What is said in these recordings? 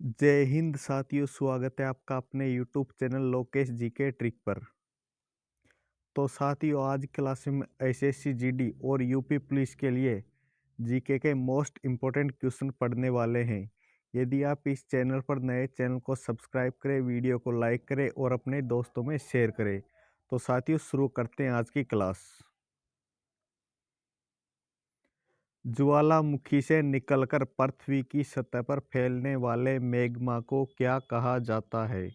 जय हिंद साथियों, स्वागत है आपका अपने यूट्यूब चैनल लोकेश जी के ट्रिक पर। तो साथियों, आज क्लास में एसएससी जीडी और यूपी पुलिस के लिए जीके के मोस्ट इम्पोर्टेंट क्वेश्चन पढ़ने वाले हैं। यदि आप इस चैनल पर नए, चैनल को सब्सक्राइब करें, वीडियो को लाइक करें और अपने दोस्तों में शेयर करें। तो साथियों, शुरू करते हैं आज की क्लास। ज्वालामुखी से निकलकर पृथ्वी की सतह पर फैलने वाले मैग्मा को क्या कहा जाता है?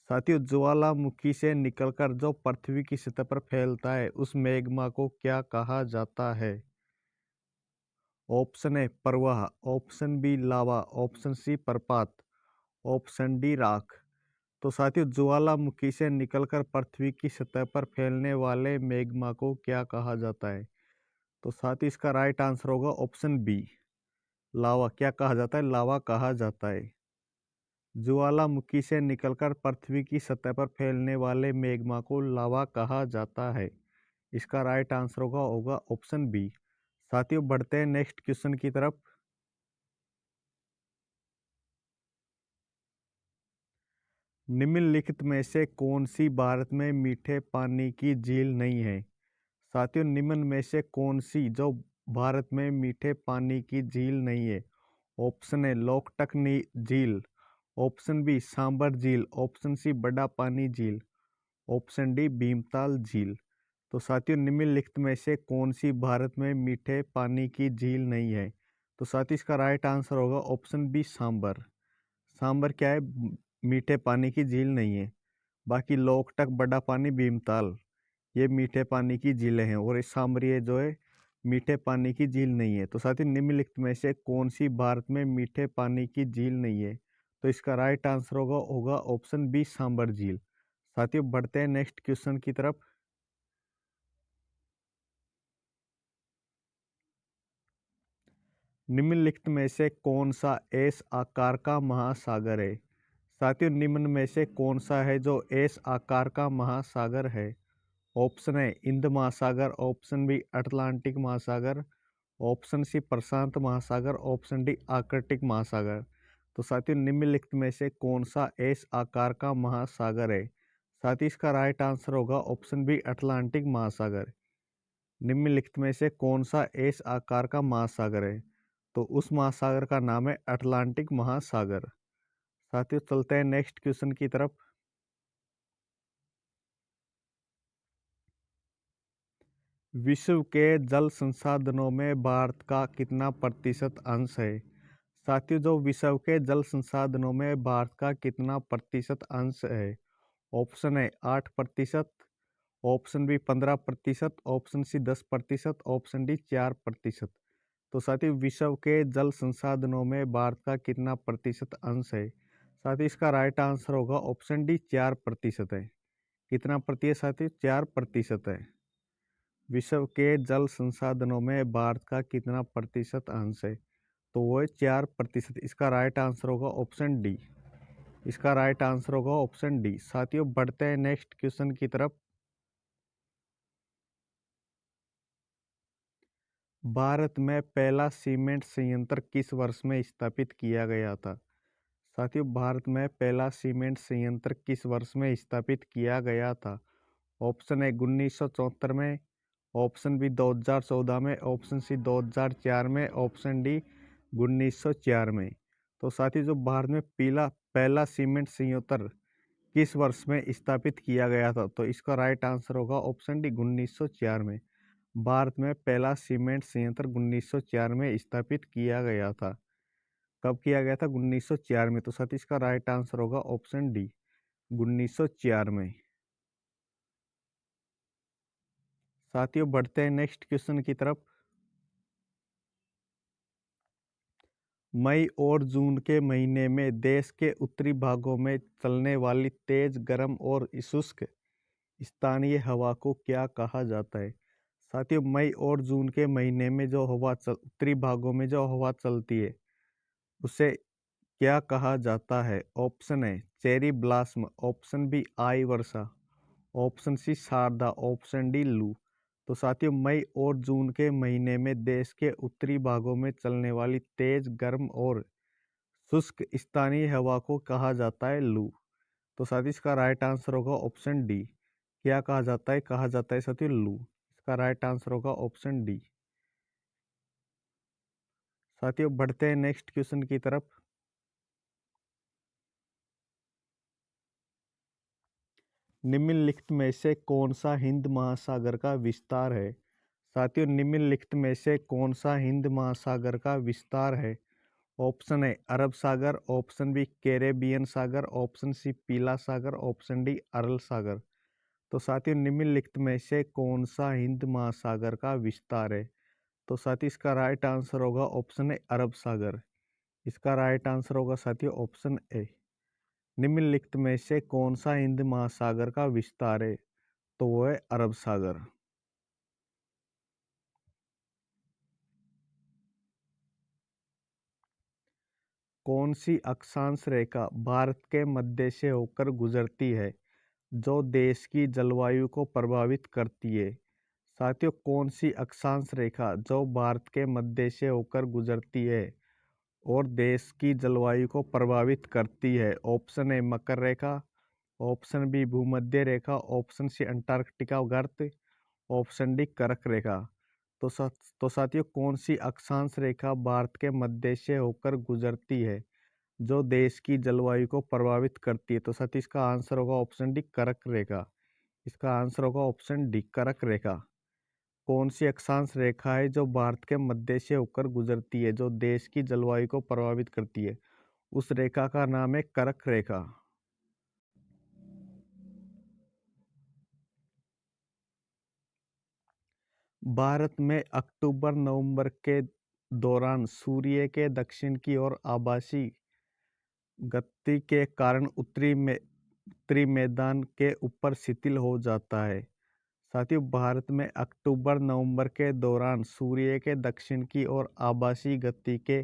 साथियों, ज्वालामुखी से निकलकर जो पृथ्वी की सतह पर फैलता है उस मैग्मा को क्या कहा जाता है? ऑप्शन ए प्रवाह, ऑप्शन बी लावा, ऑप्शन सी प्रपात, ऑप्शन डी राख। तो साथियों, ज्वालामुखी से निकलकर पृथ्वी की सतह पर फैलने वाले मैग्मा को क्या कहा जाता है? तो साथियों, इसका राइट आंसर होगा ऑप्शन बी, लावा। क्या कहा जाता है? लावा कहा जाता है। ज्वालामुखी से निकलकर पृथ्वी की सतह पर फैलने वाले मैग्मा को लावा कहा जाता है। इसका राइट आंसर होगा ऑप्शन बी। साथियों, बढ़ते हैं नेक्स्ट क्वेश्चन की तरफ। निम्नलिखित में से कौन सी भारत में मीठे पानी की झील नहीं है? साथियों, निम्न में से कौन सी जो भारत में मीठे पानी की झील नहीं है? ऑप्शन ए लोकटक झील, ऑप्शन बी सांबर झील, ऑप्शन सी बड़ा पानी झील, ऑप्शन डी भीमताल झील। तो साथियों, निम्नलिखित में से कौन सी भारत में मीठे पानी की झील नहीं है? तो साथियों, इसका राइट आंसर होगा ऑप्शन बी सांबर। सांबर क्या है? मीठे पानी की झील नहीं है। बाकी लोकटक, बड़ा पानी, भीमताल ये मीठे पानी की झीलें हैं और इस सांबर ये जो है मीठे पानी की झील नहीं है। तो साथियों, निम्नलिखित में से कौन सी भारत में मीठे पानी की झील नहीं है? तो इसका राइट आंसर होगा ऑप्शन बी सांबर झील। साथियों, बढ़ते हैं नेक्स्ट क्वेश्चन की तरफ। निम्नलिखित में से कौन सा एस आकार का महासागर है? साथियों, निम्न में से कौन सा है जो एस आकार का महासागर है? ऑप्शन है हिंद महासागर, ऑप्शन बी अटलांटिक महासागर, ऑप्शन सी प्रशांत महासागर, ऑप्शन डी आर्कटिक महासागर। तो साथियों, निम्नलिखित में से कौन सा एस आकार का महासागर है? साथ ही इसका राइट आंसर होगा ऑप्शन बी अटलांटिक महासागर। निम्नलिखित में से कौन सा एस आकार का महासागर है? तो उस महासागर का नाम है अटलांटिक महासागर। साथियों, चलते हैं नेक्स्ट क्वेश्चन की तरफ। विश्व के जल संसाधनों में भारत का कितना प्रतिशत अंश है? साथियों, जो विश्व के जल संसाधनों में भारत का कितना प्रतिशत अंश है? ऑप्शन है 8%, option B 15%, option C 10%, option D 4%। तो साथियों, विश्व के जल संसाधनों में भारत का कितना प्रतिशत अंश है? साथियों, इसका राइट आंसर होगा ऑप्शन डी 4% है। कितना प्रतिशत साथियों? 4% है। विश्व के जल संसाधनों में भारत का कितना प्रतिशत अंश है? तो वो है 4%। इसका राइट आंसर होगा ऑप्शन डी। इसका राइट आंसर होगा ऑप्शन डी। साथियों, बढ़ते हैं नेक्स्ट क्वेश्चन की तरफ। भारत में पहला सीमेंट संयंत्र किस वर्ष में स्थापित किया गया था? साथियों, भारत में पहला सीमेंट संयंत्र किस वर्ष में स्थापित किया गया था? ऑप्शन है 1974 में, ऑप्शन बी 2014 में, ऑप्शन सी 2004 में, ऑप्शन डी 1904 में। तो साथियों, जो भारत में पहला सीमेंट संयंत्र किस वर्ष में स्थापित किया गया था? तो इसका राइट आंसर होगा ऑप्शन डी 1904 में। भारत में पहला सीमेंट संयंत्र 1904 में स्थापित किया गया था। कब किया गया था? 1904 में। तो साथ ही इसका राइट आंसर होगा ऑप्शन डी 1904 में। साथियों, बढ़ते हैं नेक्स्ट क्वेश्चन की तरफ। मई और जून के महीने में देश के उत्तरी भागों में चलने वाली तेज, गर्म और शुष्क स्थानीय हवा को क्या कहा जाता है? साथियों, मई और जून के महीने में जो उत्तरी भागों में जो हवा चलती है उसे क्या कहा जाता है? ऑप्शन है चेरी ब्लास्म, ऑप्शन बी आई वर्षा, ऑप्शन सी शारदा, ऑप्शन डी लू। तो साथियों, मई और जून के महीने में देश के उत्तरी भागों में चलने वाली तेज, गर्म और शुष्क स्थानीय हवा को कहा जाता है लू। तो साथ ही इसका राइट आंसर होगा ऑप्शन डी। क्या कहा जाता है साथियों लू। इसका राइट आंसर होगा ऑप्शन डी। साथियों बढ़ते हैं नेक्स्ट क्वेश्चन की तरफ। निम्नलिखित में से कौन सा हिंद महासागर का विस्तार है। साथियों निम्नलिखित में से कौन सा हिंद महासागर का विस्तार है। ऑप्शन ए अरब सागर, ऑप्शन बी कैरेबियन सागर, ऑप्शन सी पीला सागर, ऑप्शन डी अरल सागर। तो साथियों निम्नलिखित में से कौन सा हिंद महासागर का विस्तार है। तो साथियों इसका राइट आंसर होगा ऑप्शन ए अरब सागर। इसका राइट आंसर होगा साथियों ऑप्शन ए। निम्नलिखित में से कौन सा हिंद महासागर का विस्तार है। तो वो है अरब सागर। कौन सी अक्षांश रेखा भारत के मध्य से होकर गुजरती है जो देश की जलवायु को प्रभावित करती है। साथियों कौन सी अक्षांश रेखा जो भारत के मध्य से होकर गुजरती है और देश की जलवायु को प्रभावित करती है। ऑप्शन ए मकर रेखा, ऑप्शन बी भूमध्य रेखा, ऑप्शन सी अंटार्कटिका गर्त, ऑप्शन डी कर्क रेखा। तो साथियों कौन सी अक्षांश रेखा भारत के मध्य से होकर गुजरती है जो देश की जलवायु को प्रभावित करती है। तो साथियों इसका आंसर होगा ऑप्शन डी कर्क रेखा। इसका आंसर होगा ऑप्शन डी कर्क रेखा। कौन सी अक्षांश रेखा है जो भारत के मध्य से होकर गुजरती है जो देश की जलवायु को प्रभावित करती है। उस रेखा का नाम है कर्क रेखा। भारत में अक्टूबर नवंबर के दौरान सूर्य के दक्षिण की ओर आभासी गति के कारण उत्तरी मैदान के ऊपर शिथिल हो जाता है। साथियों भारत में अक्टूबर नवंबर के दौरान सूर्य के दक्षिण की ओर आभासी गति के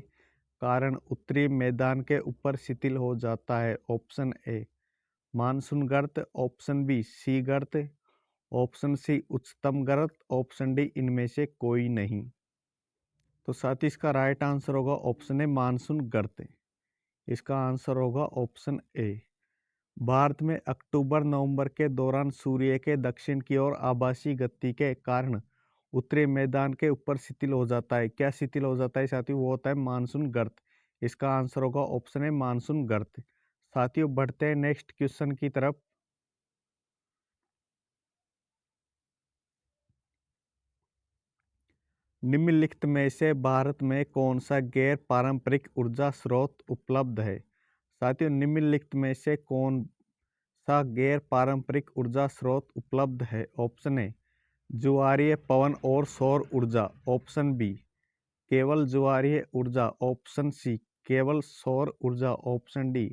कारण उत्तरी मैदान के ऊपर शिथिल हो जाता है। ऑप्शन ए मानसून गर्त, ऑप्शन बी सी गर्त, ऑप्शन सी उच्चतम गर्त, ऑप्शन डी इनमें से कोई नहीं। तो साथ ही इसका राइट आंसर होगा ऑप्शन ए मानसून गर्त। इसका आंसर होगा ऑप्शन ए। भारत में अक्टूबर नवंबर के दौरान सूर्य के दक्षिण की ओर आभासी गति के कारण उत्तरी मैदान के ऊपर शिथिल हो जाता है। क्या शिथिल हो जाता है साथियों, वो होता है मानसून गर्त। इसका आंसर होगा ऑप्शन ए मानसून गर्त। साथियों बढ़ते हैं नेक्स्ट क्वेश्चन की तरफ। निम्नलिखित में से भारत में कौन सा गैर पारंपरिक ऊर्जा स्रोत उपलब्ध है। साथियों निम्नलिखित में से कौन सा गैर पारंपरिक ऊर्जा स्रोत उपलब्ध है। ऑप्शन ए ज्वारीय पवन और सौर ऊर्जा, ऑप्शन बी केवल ज्वारीय ऊर्जा, ऑप्शन सी केवल सौर ऊर्जा, ऑप्शन डी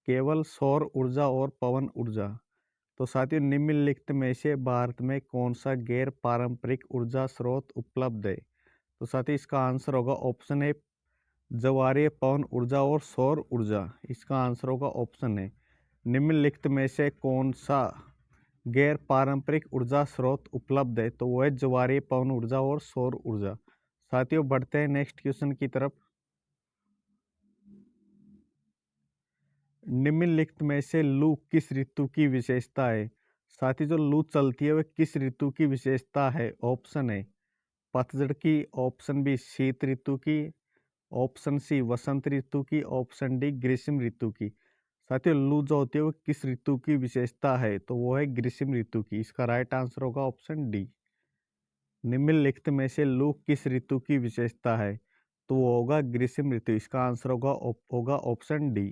केवल सौर ऊर्जा और पवन ऊर्जा। तो साथियों निम्नलिखित में से भारत में कौन सा गैर पारंपरिक ऊर्जा स्रोत उपलब्ध है। तो साथियों इसका आंसर होगा ऑप्शन ए ज्वारीय पवन ऊर्जा और सौर ऊर्जा। इसका आंसर होगा ऑप्शन ए। निम्नलिखित में से कौन सा गैर पारंपरिक ऊर्जा स्रोत उपलब्ध है। तो वह है ज्वारीय पवन ऊर्जा और सौर ऊर्जा। साथियों बढ़ते हैं नेक्स्ट क्वेश्चन की तरफ। निम्नलिखित में से लू किस ऋतु की विशेषता है। साथ ही जो लू चलती है वह किस ऋतु की विशेषता है। ऑप्शन है पतझड़ की, ऑप्शन बी शीत ऋतु की, ऑप्शन सी वसंत ऋतु की, ऑप्शन डी ग्रीष्म ऋतु की। साथियों लू जो होती है वो किस ऋतु की विशेषता है। तो वो है ग्रीष्म ऋतु की। इसका राइट आंसर होगा ऑप्शन डी। निम्नलिखित में से लू किस ऋतु की विशेषता है। तो वो होगा ग्रीष्म ऋतु। इसका आंसर होगा ऑप्शन डी।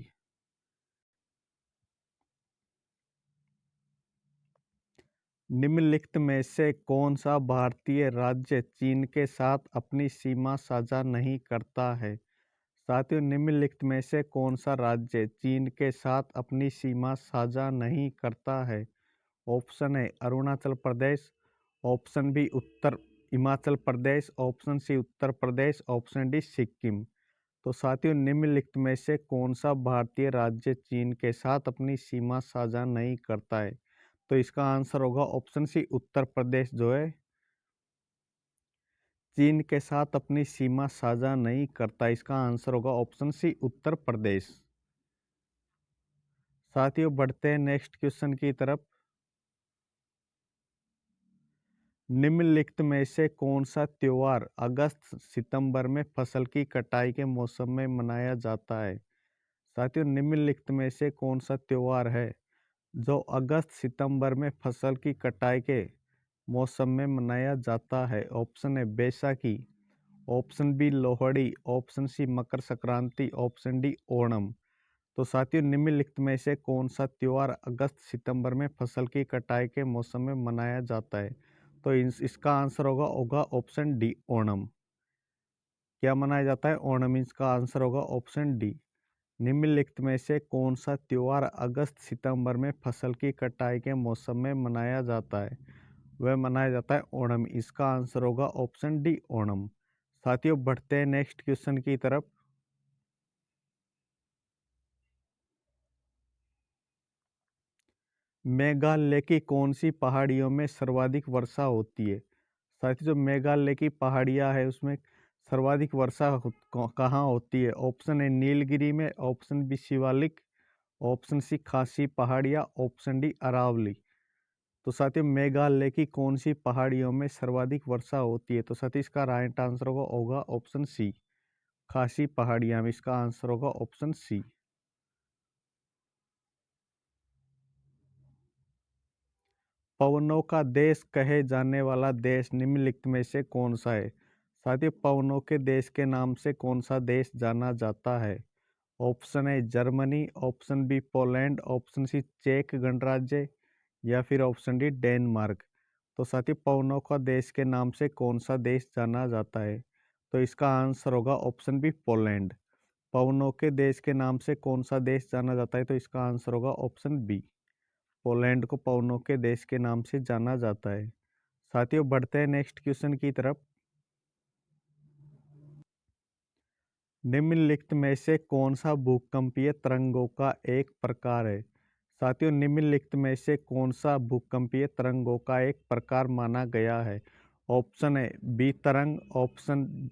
निम्नलिखित में से कौन सा भारतीय राज्य चीन के साथ अपनी सीमा साझा नहीं करता है। साथियों निम्नलिखित में से कौन सा राज्य चीन के साथ अपनी सीमा साझा नहीं करता है। ऑप्शन है अरुणाचल प्रदेश, ऑप्शन बी उत्तर Himachal Pradesh, option C Uttar Pradesh, option D Sikkim. तो साथियों निम्नलिखित में से कौन सा भारतीय राज्य चीन के साथ अपनी सीमा साझा नहीं करता है। तो इसका आंसर होगा ऑप्शन सी उत्तर प्रदेश जो है चीन के साथ अपनी सीमा साझा नहीं करता। इसका आंसर होगा ऑप्शन सी, उत्तर प्रदेश। साथियों, बढ़ते हैं नेक्स्ट क्वेश्चन की तरफ। निम्नलिखित में से कौन सा त्योहार अगस्त सितंबर में फसल की कटाई के मौसम में मनाया जाता है? साथियों, निम्नलिखित में से कौन सा त्योहार है जो अगस्त सितंबर में फसल की कटाई के मौसम में मनाया जाता है? ऑप्शन है Baisakhi, option B Lohri, option C Makar Sankranti, option D Onam. तो साथियों, निम्नलिखित में से कौन सा त्योहार अगस्त सितंबर में फसल की कटाई के मौसम में मनाया जाता है? तो इसका आंसर होगा ऑप्शन डी ओणम। क्या मनाया जाता है? ओणम। इसका आंसर होगा ऑप्शन डी। निम्नलिखित में से कौन सा त्योहार अगस्त सितंबर में फसल की कटाई के मौसम में मनाया जाता है? वह मनाया जाता है ओणम। इसका आंसर होगा ऑप्शन डी ओणम। साथियों, बढ़ते हैं नेक्स्ट क्वेश्चन की तरफ। मेघालय की कौन सी पहाड़ियों में सर्वाधिक वर्षा होती है? साथियों, जो मेघालय की पहाड़ियाँ है उसमें सर्वाधिक वर्षा कहाँ होती है? ऑप्शन ए नीलगिरी में, option B Shivalik, option C Khasi पहाड़ियाँ, ऑप्शन डी अरावली। तो साथियों, मेघालय की कौन सी पहाड़ियों में सर्वाधिक वर्षा होती है? तो साथियों, इसका राइट आंसर होगा ऑप्शन सी, खासी पहाड़ियाँ में। इसका आंसर होगा ऑप्शन सी। पवनों का देश कहे जाने वाला देश निम्नलिखित में से कौन सा है? साथियों, पवनों के देश के नाम से कौन सा देश जाना जाता है? Option A Germany, option B Poland, option C चेक गणराज्य, या फिर ऑप्शन डी डेनमार्क। तो साथियों, पवनों का देश के नाम से कौन सा देश जाना जाता है? तो इसका आंसर होगा ऑप्शन बी पोलैंड। पवनों के देश के नाम से कौन सा देश जाना जाता है? तो इसका आंसर होगा ऑप्शन बी, पोलैंड को पवनों के देश के नाम से जाना जाता है। साथियों, बढ़ते हैं नेक्स्ट क्वेश्चन की तरफ। निम्नलिखित में से कौन सा भूकंपीय तरंगों का एक प्रकार है? साथियों, निम्नलिखित में से कौन सा भूकंपीय तरंगों का एक प्रकार माना गया है? ऑप्शन है बी तरंग, ऑप्शन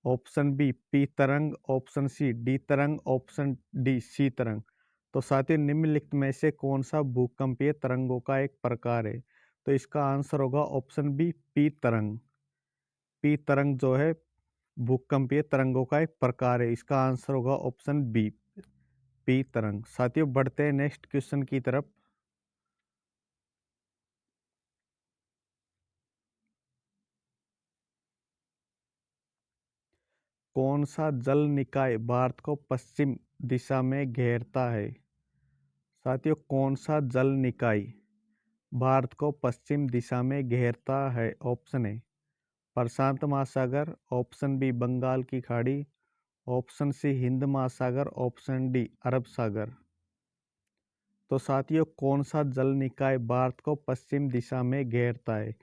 ऑप्शन बी पी तरंग, ऑप्शन सी डी तरंग, ऑप्शन डी सी तरंग। तो साथियों, निम्नलिखित में से कौन सा भूकंपीय तरंगों का एक प्रकार है? तो इसका आंसर होगा ऑप्शन बी पी तरंग। पी तरंग जो है भूकंपीय तरंगों का एक प्रकार है। इसका आंसर होगा ऑप्शन बी, पी तरंग। साथियों, बढ़ते हैं नेक्स्ट क्वेश्चन की तरफ। कौन सा जल निकाय भारत को पश्चिम दिशा में घेरता है? साथियों, कौन सा जल निकाय भारत को पश्चिम दिशा में घेरता है? ऑप्शन ए प्रशांत महासागर, ऑप्शन बी बंगाल की खाड़ी, ऑप्शन सी हिंद महासागर, ऑप्शन डी अरब सागर। तो साथियों, कौन सा जल निकाय भारत को पश्चिम दिशा में घेरता है?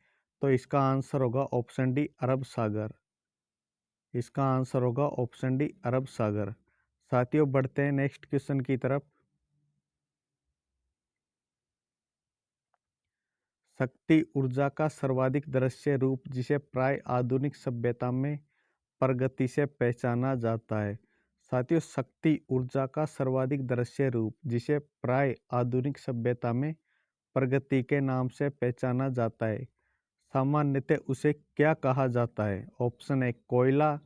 तो इसका आंसर होगा ऑप्शन डी अरब सागर। इसका आंसर होगा ऑप्शन डी अरब सागर। साथियों, बढ़ते हैं नेक्स्ट क्वेश्चन की तरफ। शक्ति ऊर्जा का सर्वाधिक दृश्य रूप जिसे प्राय आधुनिक सभ्यता में प्रगति से पहचाना जाता है। साथियों, शक्ति ऊर्जा का सर्वाधिक दृश्य रूप जिसे प्राय आधुनिक सभ्यता में प्रगति के नाम से पहचाना जाता है, सामान्यतः उसे क्या कहा जाता है? ऑप्शन ए कोयला,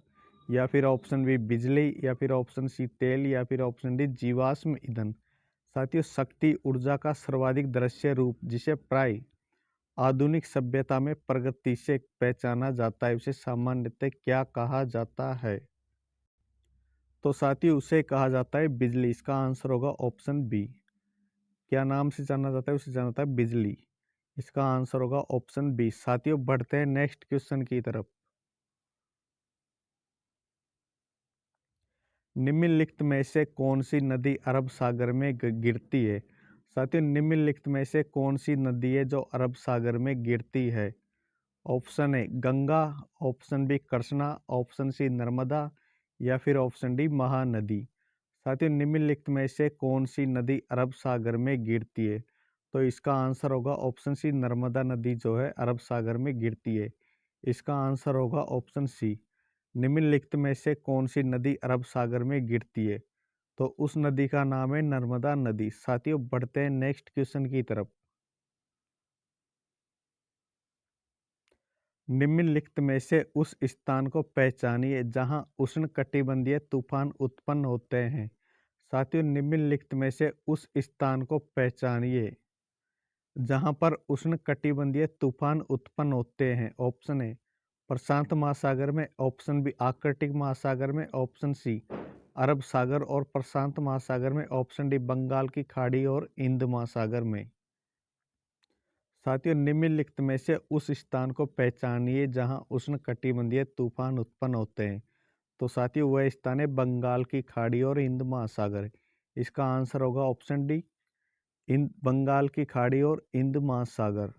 या फिर ऑप्शन बी बिजली, या फिर ऑप्शन सी तेल, या फिर ऑप्शन डी जीवाश्म ईंधन। साथियों, शक्ति ऊर्जा का सर्वाधिक दृश्य रूप जिसे प्राय आधुनिक सभ्यता में प्रगति से पहचाना जाता है, उसे सामान्यतः क्या कहा जाता है? तो साथियों, उसे कहा जाता है बिजली। इसका आंसर होगा ऑप्शन बी। क्या नाम से जाना जाता है? उसे जाना जाता है बिजली। इसका आंसर होगा ऑप्शन बी। साथियों, बढ़ते हैं नेक्स्ट क्वेश्चन की तरफ। निम्नलिखित में से कौन सी नदी अरब सागर में गिरती है? साथियों, निम्नलिखित में से कौन सी नदी है जो अरब सागर में गिरती है? Option A Ganga, option B Krishna, option C Narmada, या फिर ऑप्शन डी महानदी। साथियों, निम्नलिखित में से कौन सी नदी अरब सागर में गिरती है? तो इसका आंसर होगा ऑप्शन सी नर्मदा नदी जो है अरब सागर में गिरती है। इसका आंसर होगा ऑप्शन सी। निम्नलिखित में से कौन सी नदी अरब सागर में गिरती है? तो उस नदी का नाम है नर्मदा नदी। साथियों, बढ़ते हैं नेक्स्ट क्वेश्चन की तरफ। निम्नलिखित में से उस स्थान को पहचानिए जहां उष्णकटिबंधीय तूफान उत्पन्न होते हैं। साथियों, निम्नलिखित में से उस स्थान को पहचानिए जहां पर उष्णकटिबंधीय तूफान उत्पन्न होते हैं। ऑप्शन ए प्रशांत महासागर में, ऑप्शन बी आर्कटिक महासागर में, ऑप्शन सी अरब सागर और प्रशांत महासागर में, ऑप्शन डी बंगाल की खाड़ी और हिंद महासागर में। साथियों, निम्नलिखित में से उस स्थान को पहचानिए जहां उष्णकटिबंधीय तूफान उत्पन्न होते हैं। तो साथियों, वह स्थान है बंगाल की खाड़ी और हिंद महासागर। इसका आंसर होगा ऑप्शन डी बंगाल की खाड़ी और हिंद महासागर,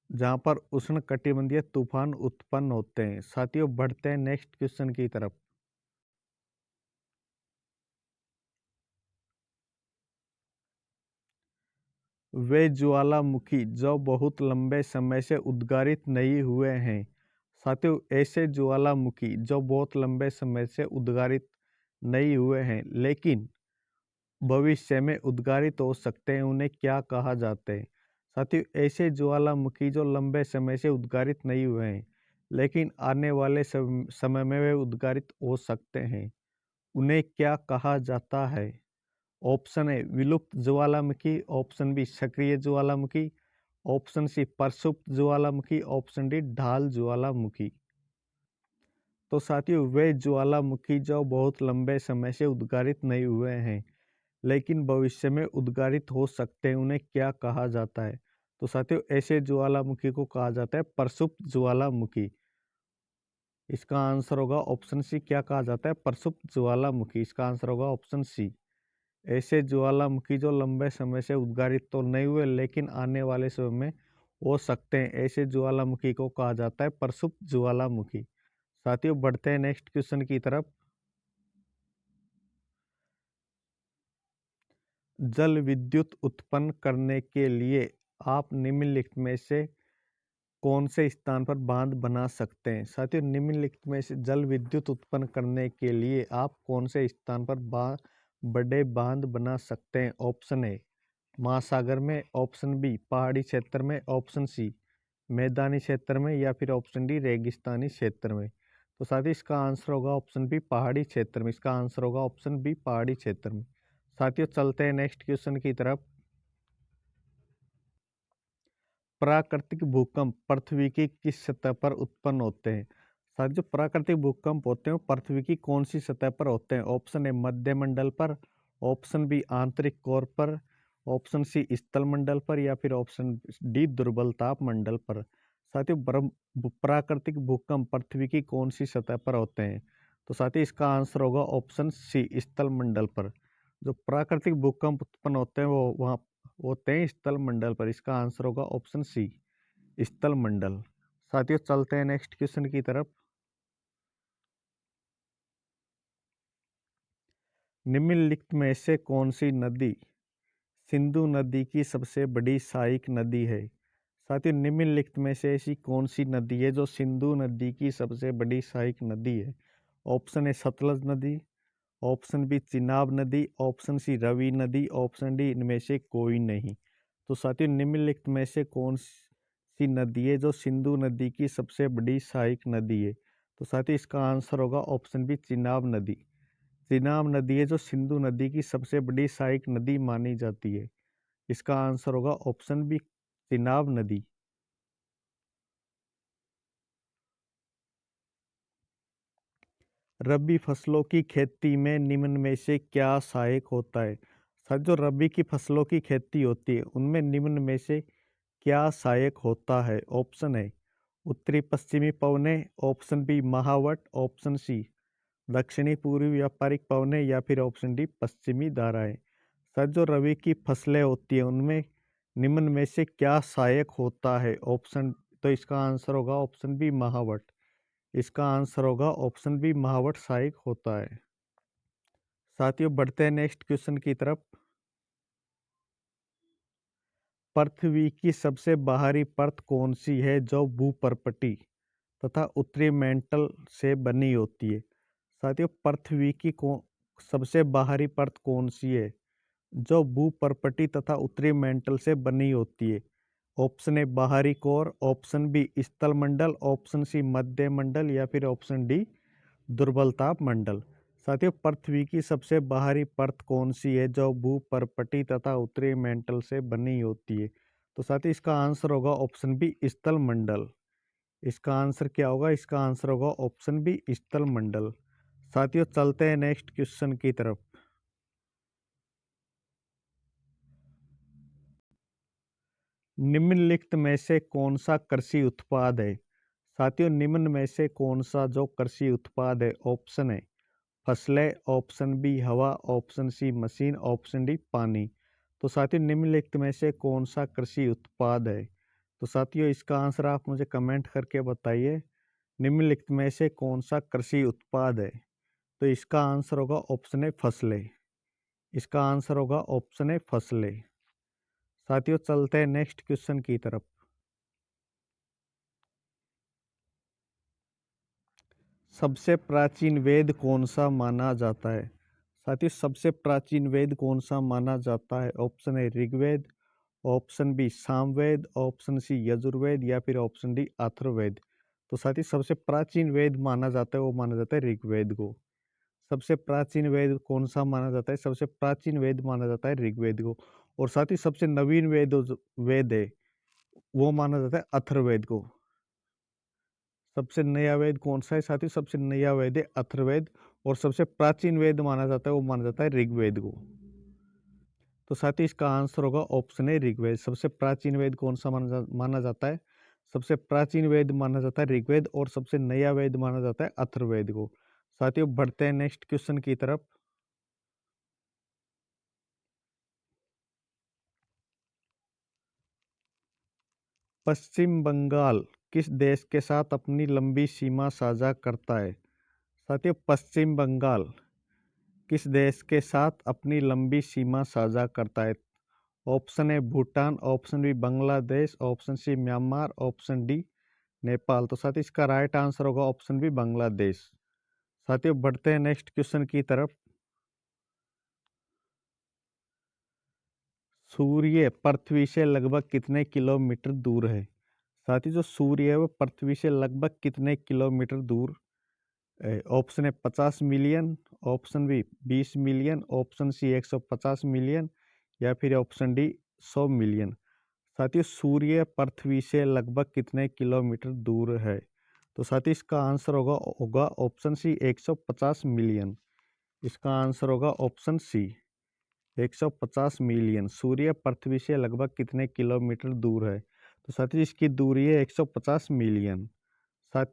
जहां पर उष्णकटिबंधीय तूफान उत्पन्न होते हैं। साथियों, बढ़ते हैं नेक्स्ट क्वेश्चन की तरफ। वे ज्वालामुखी जो बहुत लंबे समय से उद्गारित नहीं हुए हैं। साथियों, ऐसे ज्वालामुखी जो बहुत लंबे समय से उद्गारित नहीं हुए हैं लेकिन भविष्य में उद्गारित हो सकते हैं, उन्हें क्या कहा जाता है? साथियों, ऐसे ज्वालामुखी जो लंबे समय से उद्गारित नहीं हुए हैं लेकिन आने वाले समय में वे उद्गारित हो सकते हैं, उन्हें क्या कहा जाता है? ऑप्शन ए विलुप्त ज्वालामुखी, ऑप्शन बी सक्रिय ज्वालामुखी, ऑप्शन सी प्रसुप्त ज्वालामुखी, ऑप्शन डी ढाल ज्वालामुखी। तो साथियों, वे ज्वालामुखी जो बहुत लंबे समय से उद्गारित नहीं हुए हैं लेकिन भविष्य में उद्गारित हो सकते हैं, उन्हें क्या कहा जाता है? तो साथियों, ऐसे ज्वालामुखी को कहा जाता है प्रसुप्त ज्वालामुखी। इसका आंसर होगा ऑप्शन सी। क्या कहा जाता है? प्रसुप्त ज्वालामुखी। इसका आंसर होगा ऑप्शन सी। ऐसे ज्वालामुखी जो लंबे समय से उद्गारित तो नहीं हुए लेकिन आने वाले समय में हो सकते हैं, ऐसे ज्वालामुखी को कहा जाता है प्रसुप्त ज्वालामुखी। साथियों, बढ़ते हैं नेक्स्ट क्वेश्चन की तरफ। जल विद्युत उत्पन्न करने के लिए आप निम्नलिखित में से कौन से स्थान पर बांध बना सकते हैं? साथियों, निम्नलिखित में से जल विद्युत उत्पन्न करने के लिए आप कौन से स्थान पर बड़े बांध बना सकते हैं? ऑप्शन ए महासागर में, ऑप्शन बी पहाड़ी क्षेत्र में, ऑप्शन सी मैदानी क्षेत्र में, या फिर ऑप्शन डी रेगिस्तानी क्षेत्र में। तो साथियों, इसका आंसर होगा ऑप्शन बी पहाड़ी क्षेत्र में। इसका आंसर होगा ऑप्शन बी पहाड़ी क्षेत्र में। साथियों, चलते हैं नेक्स्ट क्वेश्चन की तरफ। प्राकृतिक भूकंप पृथ्वी की किस सतह पर उत्पन्न होते हैं? साथियों, जो प्राकृतिक भूकंप होते हैं वो पृथ्वी की कौन सी सतह पर होते हैं? ऑप्शन ए मध्य मंडल पर, ऑप्शन बी आंतरिक कोर पर, ऑप्शन सी स्थल मंडल पर, या फिर ऑप्शन डी दुर्बल ताप मंडल पर। साथियों, प्राकृतिक भूकंप पृथ्वी की कौन सी सतह पर होते हैं? तो साथियों, इसका आंसर होगा ऑप्शन सी स्थल मंडल पर। जो प्राकृतिक भूकंप उत्पन्न होते हैं वो वहाँ होते हैं स्थल मंडल पर। इसका आंसर होगा ऑप्शन सी स्थल मंडल। साथियों, चलते हैं नेक्स्ट क्वेश्चन की तरफ। निम्नलिखित में से कौन सी नदी सिंधु नदी की सबसे बड़ी सहायक नदी है? साथियों, निम्नलिखित में से ऐसी कौन सी नदी है जो सिंधु नदी की सबसे बड़ी सहायक नदी है? ऑप्शन ए सतलज नदी, ऑप्शन बी चिनाब नदी, ऑप्शन सी रवि नदी, ऑप्शन डी इनमें से कोई नहीं। तो साथियों, निम्नलिखित में से कौन सी नदी है जो सिंधु नदी की सबसे बड़ी सहायक नदी है? तो साथियों, इसका आंसर होगा ऑप्शन बी चिनाब नदी। चिनाब नदी है जो सिंधु नदी की सबसे बड़ी सहायक नदी मानी जाती है। इसका आंसर होगा ऑप्शन बी चिनाब नदी। रबी फसलों की खेती में निम्न में से क्या सहायक होता है? सर, जो रबी की फसलों की खेती होती है उनमें निम्न में से क्या सहायक होता है? ऑप्शन है उत्तरी पश्चिमी पवने, ऑप्शन बी महावट, ऑप्शन सी दक्षिणी पूर्वी व्यापारिक पवने, या फिर ऑप्शन डी पश्चिमी धाराएं। सर, जो रबी की फसलें होती है उनमें निम्न में से क्या सहायक होता है? ऑप्शन तो इसका आंसर होगा ऑप्शन बी महावट। इसका आंसर होगा ऑप्शन बी महावट सहायक होता है। साथियों, बढ़ते हैं नेक्स्ट क्वेश्चन की तरफ। पृथ्वी की सबसे बाहरी परत कौन सी है जो भूपर्पटी तथा उत्तरी मेंटल से बनी होती है? साथियों, पृथ्वी की सबसे बाहरी परत कौन सी है जो भूपर्पटी तथा उत्तरी मेंटल से बनी होती है? ऑप्शन ए बाहरी कोर, ऑप्शन बी स्थल मंडल, ऑप्शन सी मध्य मंडल या फिर ऑप्शन डी दुर्बलताप मंडल। साथियों, पृथ्वी की सबसे बाहरी परत कौन सी है जो भूपर्पटी तथा उत्तरी मेंटल से बनी होती है? तो साथियों, इसका आंसर होगा ऑप्शन बी स्थल मंडल। इसका आंसर क्या होगा? इसका आंसर होगा ऑप्शन बी स्थल मंडल। साथियों, चलते हैं नेक्स्ट क्वेश्चन की तरफ। निम्नलिखित में से कौन सा कृषि उत्पाद है? साथियों, निम्न में से कौन सा जो कृषि उत्पाद है? ऑप्शन है फसलें, ऑप्शन बी हवा, option C machine, option D पानी। तो साथियों, निम्नलिखित में से कौन सा कृषि उत्पाद है? तो साथियों, इसका आंसर आप मुझे कमेंट करके बताइए। निम्नलिखित में से कौन सा कृषि उत्पाद है? तो इसका आंसर होगा ऑप्शन है फसलें। इसका आंसर होगा ऑप्शन है फसलें। साथियों, चलते हैं नेक्स्ट क्वेश्चन की तरफ। सबसे प्राचीन वेद कौन सा माना जाता है? साथियों, सबसे प्राचीन वेद कौन सा माना जाता है? ऑप्शन है Rigveda, option B Samaveda, option C Yajurveda या फिर ऑप्शन डी अथर्ववेद। तो साथियों, सबसे प्राचीन वेद माना जाता है वो माना जाता है ऋग्वेद को। सबसे प्राचीन वेद कौन सा माना जाता है? सबसे प्राचीन वेद माना जाता है ऋग्वेद को। और साथ ही सबसे नवीन वेद है वो माना जाता है अथर्ववेद को। सबसे नया वेद कौन सा है साथी? सबसे नया वेद है अथर्ववेद। और सबसे प्राचीन वेद माना जाता है वो माना जाता है ऋग्वेद को। तो साथी, इसका आंसर होगा ऑप्शन है ऋग्वेद। सबसे प्राचीन वेद कौन सा माना जाता है? सबसे प्राचीन वेद माना जाता है ऋग्वेद और सबसे नया वेद माना जाता है अथर्ववेद को। साथियों, बढ़ते हैं नेक्स्ट क्वेश्चन की तरफ। पश्चिम बंगाल किस देश के साथ अपनी लंबी सीमा साझा करता है? साथियों, पश्चिम बंगाल किस देश के साथ अपनी लंबी सीमा साझा करता है? Option A Bhutan, option B Bangladesh, option C Myanmar, option D Nepal. तो साथियों, इसका राइट आंसर होगा ऑप्शन बी बांग्लादेश। साथियों, बढ़ते हैं नेक्स्ट क्वेश्चन की तरफ। सूर्य पृथ्वी से लगभग कितने किलोमीटर दूर है? साथियों, जो सूर्य है वो पृथ्वी से लगभग कितने किलोमीटर दूर है? ऑप्शन है 50 million, option B 20 million, option C 150 million या फिर ऑप्शन डी 100 मिलियन। साथियों, सूर्य पृथ्वी से लगभग कितने किलोमीटर दूर है? तो साथियों, इसका आंसर होगा ऑप्शन सी 150 मिलियन। इसका आंसर होगा ऑप्शन सी 150 मिलियन। सूर्य पृथ्वी से लगभग कितने किलोमीटर दूर है? तो साथियों, इसकी दूरी है 150 मिलियन। साथ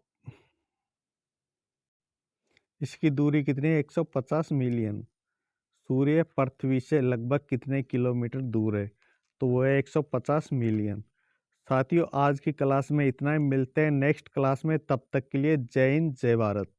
इसकी दूरी कितनी है? 150 मिलियन। सूर्य पृथ्वी से लगभग कितने किलोमीटर दूर है? तो वो है 150 मिलियन। साथियों, आज की क्लास में इतना ही। मिलते हैं नेक्स्ट क्लास में। तब तक के लिए जय हिंद, जय भारत।